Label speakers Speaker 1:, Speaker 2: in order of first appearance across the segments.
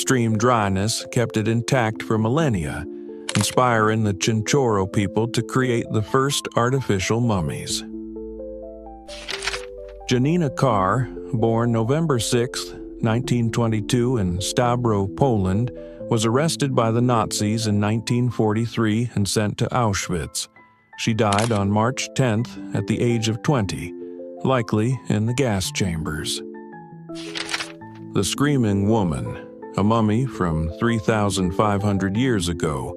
Speaker 1: extreme dryness kept it intact for millennia, inspiring the Censored people to create the first artificial mummies. Janina Carr, born November 6, 1922 in Stabro, Poland, was arrested by the Nazis in 1943 and sent to Auschwitz. She died on March 10th at the age of 20, likely in the gas chambers. The Screaming Woman, a mummy from 3,500 years ago,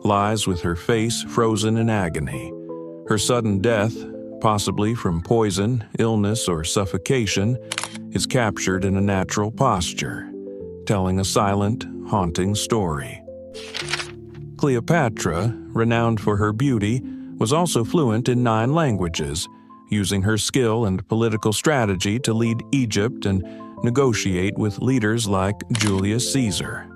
Speaker 1: lies with her face frozen in agony. Her sudden death, possibly from poison, illness, or suffocation, is captured in a natural posture, telling a silent, haunting story. Cleopatra, renowned for her beauty, was also fluent in 9 languages, using her skill and political strategy to lead Egypt and negotiate with leaders like Julius Caesar.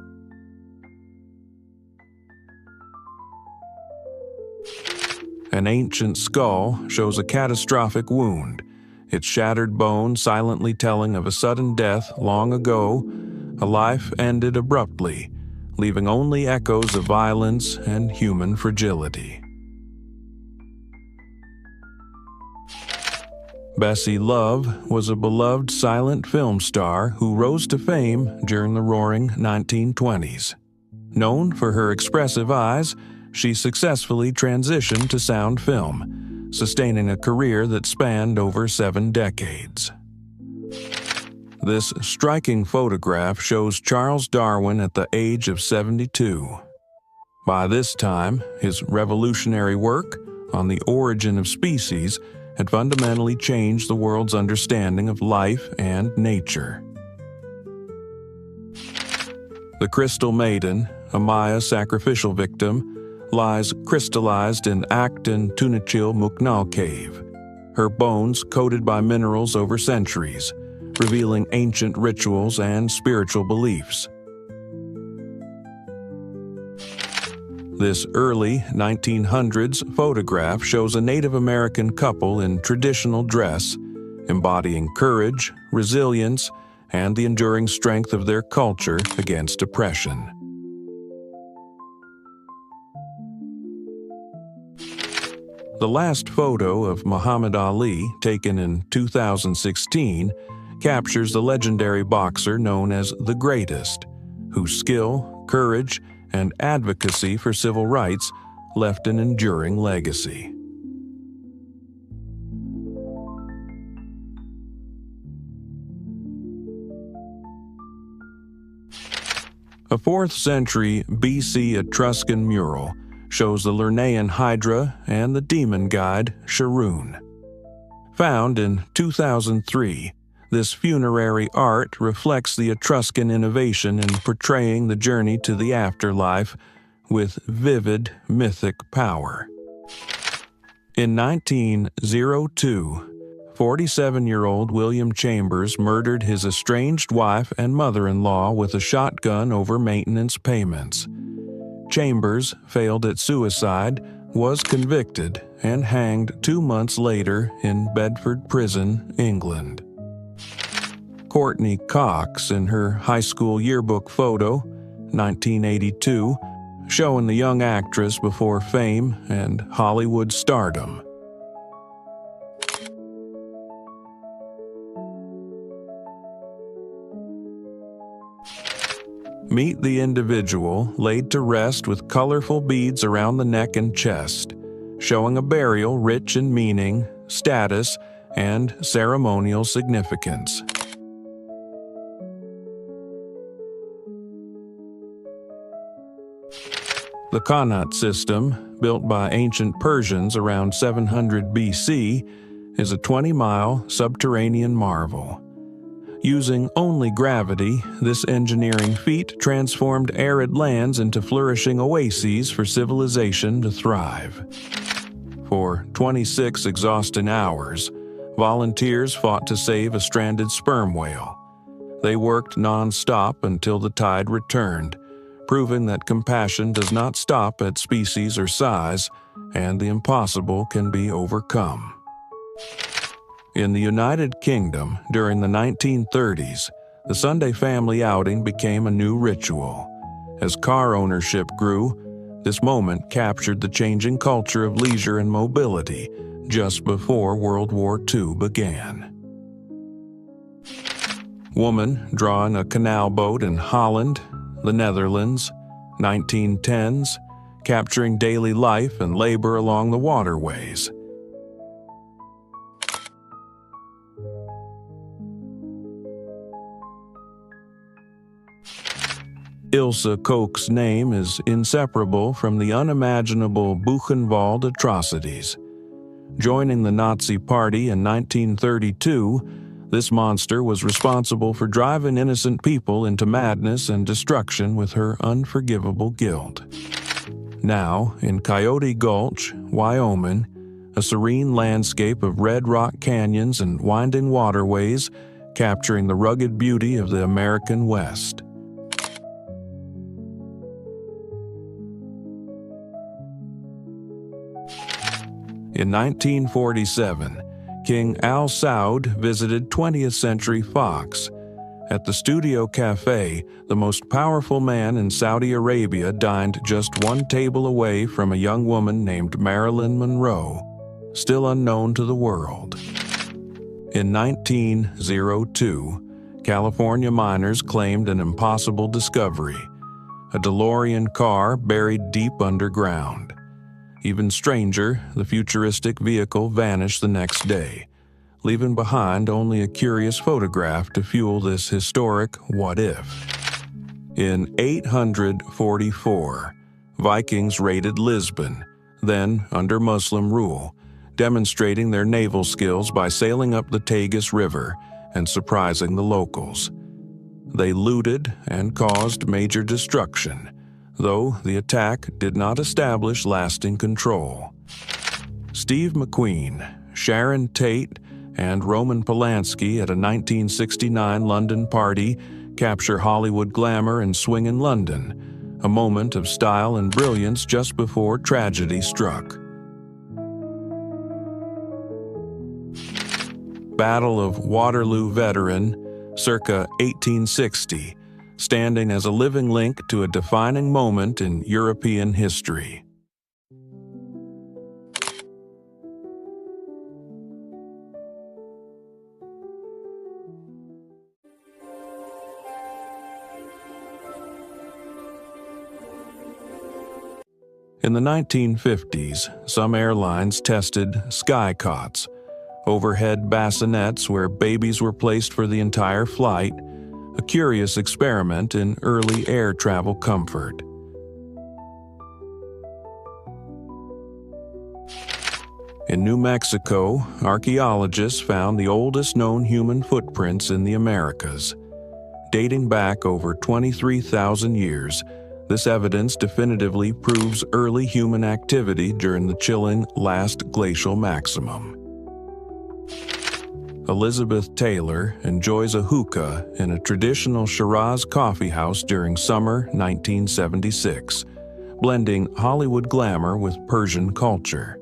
Speaker 1: An ancient skull shows a catastrophic wound, its shattered bone silently telling of a sudden death long ago, a life ended abruptly, leaving only echoes of violence and human fragility. Bessie Love was a beloved silent film star who rose to fame during the roaring 1920s. Known for her expressive eyes, she successfully transitioned to sound film, sustaining a career that spanned over 7 decades. This striking photograph shows Charles Darwin at the age of 72. By this time, his revolutionary work on the origin of species had fundamentally changed the world's understanding of life and nature. The Crystal Maiden, a Maya sacrificial victim, lies crystallized in Akten Tunachil Muknal Cave, her bones coated by minerals over centuries, revealing ancient rituals and spiritual beliefs. This early 1900s photograph shows a Native American couple in traditional dress, embodying courage, resilience, and the enduring strength of their culture against oppression. The last photo of Muhammad Ali, taken in 2016, captures the legendary boxer known as the Greatest, whose skill, courage, and advocacy for civil rights left an enduring legacy. A 4th century BC Etruscan mural shows the Lernaean Hydra and the demon guide Sharoon. Found in 2003, this funerary art reflects the Etruscan innovation in portraying the journey to the afterlife with vivid mythic power. In 1902, 47-year-old William Chambers murdered his estranged wife and mother-in-law with a shotgun over maintenance payments. Chambers failed at suicide, was convicted, and hanged 2 months later in Bedford Prison, England. Courtney Cox, in her high school yearbook photo, 1982, showing the young actress before fame and Hollywood stardom. Meet the individual laid to rest with colorful beads around the neck and chest, showing a burial rich in meaning, status, and ceremonial significance. The Qanat system, built by ancient Persians around 700 BC, is a 20-mile subterranean marvel. Using only gravity, this engineering feat transformed arid lands into flourishing oases for civilization to thrive. For 26 exhausting hours, volunteers fought to save a stranded sperm whale. They worked non-stop until the tide returned, proving that compassion does not stop at species or size, and the impossible can be overcome. In the United Kingdom, during the 1930s, The Sunday family outing became a new ritual. As car ownership grew, this moment captured the changing culture of leisure and mobility just before World War II began. Woman drawing a canal boat in Holland, the Netherlands, 1910s, capturing daily life and labor along the waterways. Ilse Koch's name is inseparable from the unimaginable Buchenwald atrocities. Joining the Nazi Party in 1932, this monster was responsible for driving innocent people into madness and destruction with her unforgivable guilt. Now, in Coyote Gulch, Wyoming, a serene landscape of red rock canyons and winding waterways capturing the rugged beauty of the American West. In 1947, King Al Saud visited 20th Century Fox. At the Studio Cafe, the most powerful man in Saudi Arabia dined just one table away from a young woman named Marilyn Monroe, still unknown to the world. In 1902, California miners claimed an impossible discovery: a DeLorean car buried deep underground. Even stranger, the futuristic vehicle vanished the next day, leaving behind only a curious photograph to fuel this historic what-if. In 844, Vikings raided Lisbon, then under Muslim rule, demonstrating their naval skills by sailing up the Tagus River and surprising the locals. They looted and caused major destruction, though the attack did not establish lasting control. Steve McQueen, Sharon Tate, and Roman Polanski at a 1969 London party capture Hollywood glamour and swing in London, a moment of style and brilliance just before tragedy struck. Battle of Waterloo veteran, circa 1860, standing as a living link to a defining moment in European history. In the 1950s, some airlines tested skycots, overhead bassinets where babies were placed for the entire flight, a curious experiment in early air travel comfort. In New Mexico, archaeologists found the oldest known human footprints in the Americas. Dating back over 23,000 years, this evidence definitively proves early human activity during the chilling last glacial maximum. Elizabeth Taylor enjoys a hookah in a traditional Shiraz coffee house during summer 1976, blending Hollywood glamour with Persian culture.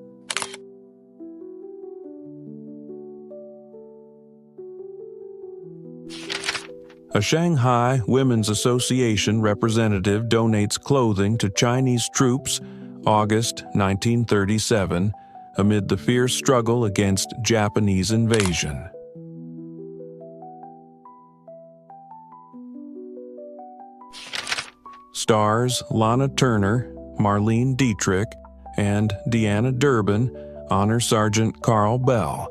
Speaker 1: A Shanghai Women's Association representative donates clothing to Chinese troops, August 1937, amid the fierce struggle against Japanese invasion. Stars Lana Turner, Marlene Dietrich, and Deanna Durbin honor Sergeant Carl Bell,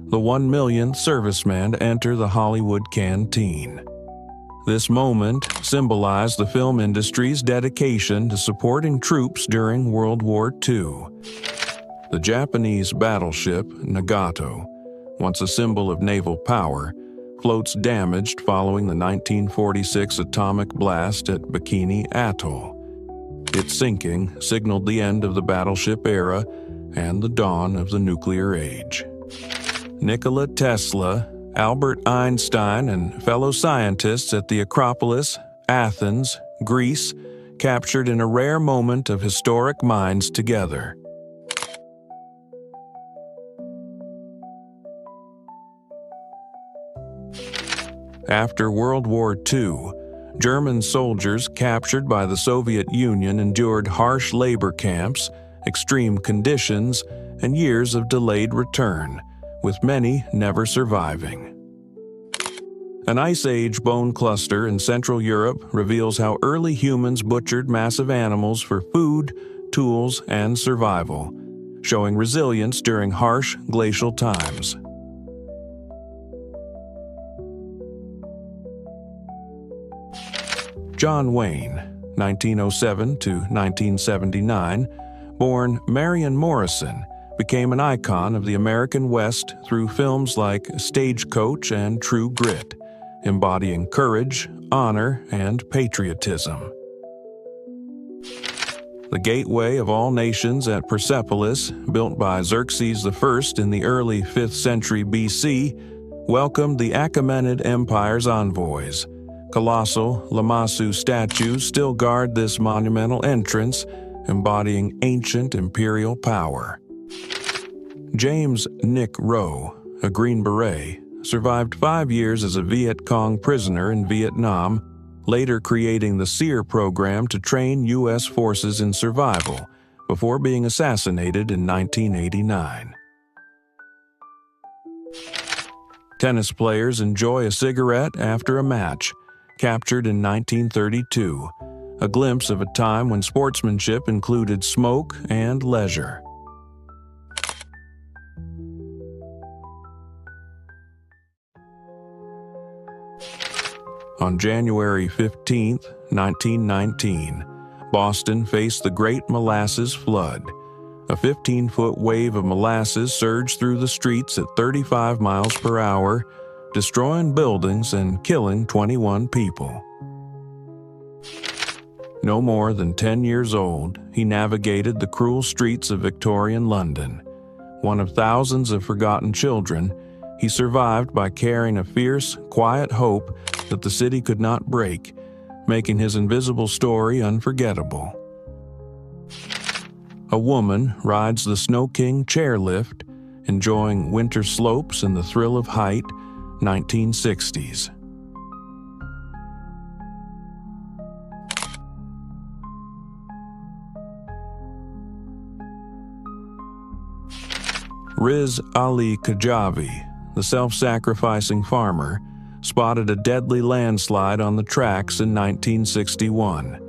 Speaker 1: the 1 millionth serviceman to enter the Hollywood canteen. This moment symbolized the film industry's dedication to supporting troops during World War II. The Japanese battleship Nagato, once a symbol of naval power, floats damaged following the 1946 atomic blast at Bikini Atoll. Its sinking signaled the end of the battleship era and the dawn of the nuclear age. Nikola Tesla, Albert Einstein, and fellow scientists at the Acropolis, Athens, Greece, captured in a rare moment of historic minds together. After World War II, German soldiers captured by the Soviet Union endured harsh labor camps, extreme conditions, and years of delayed return, with many never surviving. An Ice Age bone cluster in Central Europe reveals how early humans butchered massive animals for food, tools, and survival, showing resilience during harsh glacial times. John Wayne, 1907 to 1979, born Marion Morrison, became an icon of the American West through films like Stagecoach and True Grit, embodying courage, honor, and patriotism. The gateway of all nations at Persepolis, built by Xerxes I in the early 5th century BC, welcomed the Achaemenid Empire's envoys. Colossal Lamassu statues still guard this monumental entrance, embodying ancient imperial power. James Nick Rowe, a Green Beret, survived 5 years as a Viet Cong prisoner in Vietnam, later creating the SEER program to train U.S. forces in survival, before being assassinated in 1989. Tennis players enjoy a cigarette after a match, captured in 1932, a glimpse of a time when sportsmanship included smoke and leisure. On January 15, 1919, Boston faced the Great Molasses Flood. A 15-foot wave of molasses surged through the streets at 35 miles per hour, destroying buildings and killing 21 people. No more than 10 years old, he navigated the cruel streets of Victorian London. One of thousands of forgotten children, he survived by carrying a fierce, quiet hope that the city could not break, making his invisible story unforgettable. A woman rides the Snow King chairlift, enjoying winter slopes and the thrill of height, 1960s. Riz Ali Kajavi, the self-sacrificing farmer, spotted a deadly landslide on the tracks in 1961.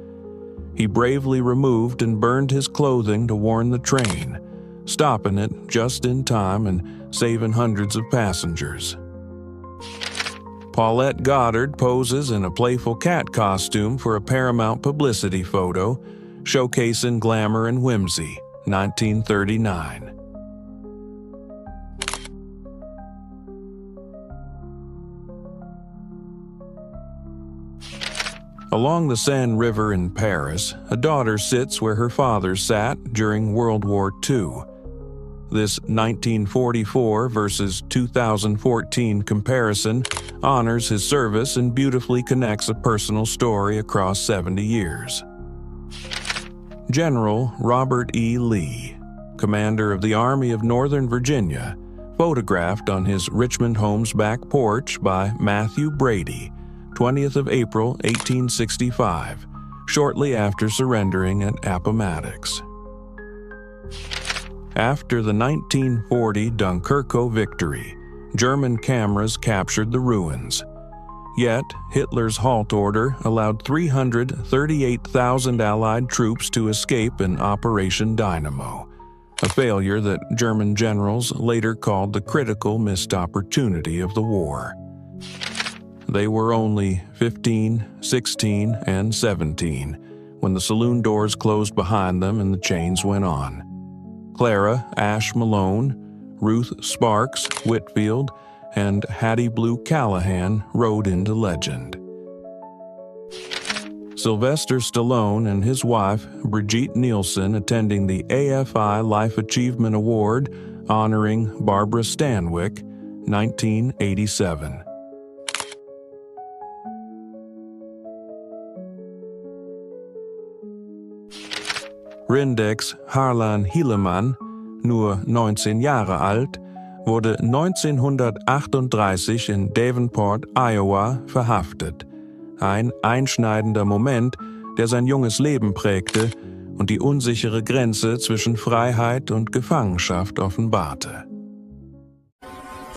Speaker 1: He bravely removed and burned his clothing to warn the train, stopping it just in time and saving hundreds of passengers. Paulette Goddard poses in a playful cat costume for a Paramount publicity photo, showcasing glamour and whimsy, 1939. Along the Seine River in Paris, a daughter sits where her father sat during World War II. This 1944 versus 2014 comparison honors his service and beautifully connects a personal story across 70 years. General Robert E. Lee, commander of the Army of Northern Virginia, photographed on his Richmond home's back porch by Matthew Brady, 20th of April, 1865, shortly after surrendering at Appomattox. After the 1940 Dunkirk victory, German cameras captured the ruins. Yet, Hitler's halt order allowed 338,000 Allied troops to escape in Operation Dynamo, a failure that German generals later called the critical missed opportunity of the war. They were only 15, 16, and 17 when the saloon doors closed behind them and the chains went on. Clara Ash Malone, Ruth Sparks Whitfield, and Hattie Blue Callahan rode into legend. Sylvester Stallone and his wife, Brigitte Nielsen, attending the AFI Life Achievement Award honoring Barbara Stanwyck, 1987. Rindex Harlan Hillemann, nur 19 Jahre alt, wurde 1938 in Davenport, Iowa, verhaftet. Ein einschneidender Moment, der sein junges Leben prägte und die unsichere Grenze zwischen Freiheit und Gefangenschaft offenbarte.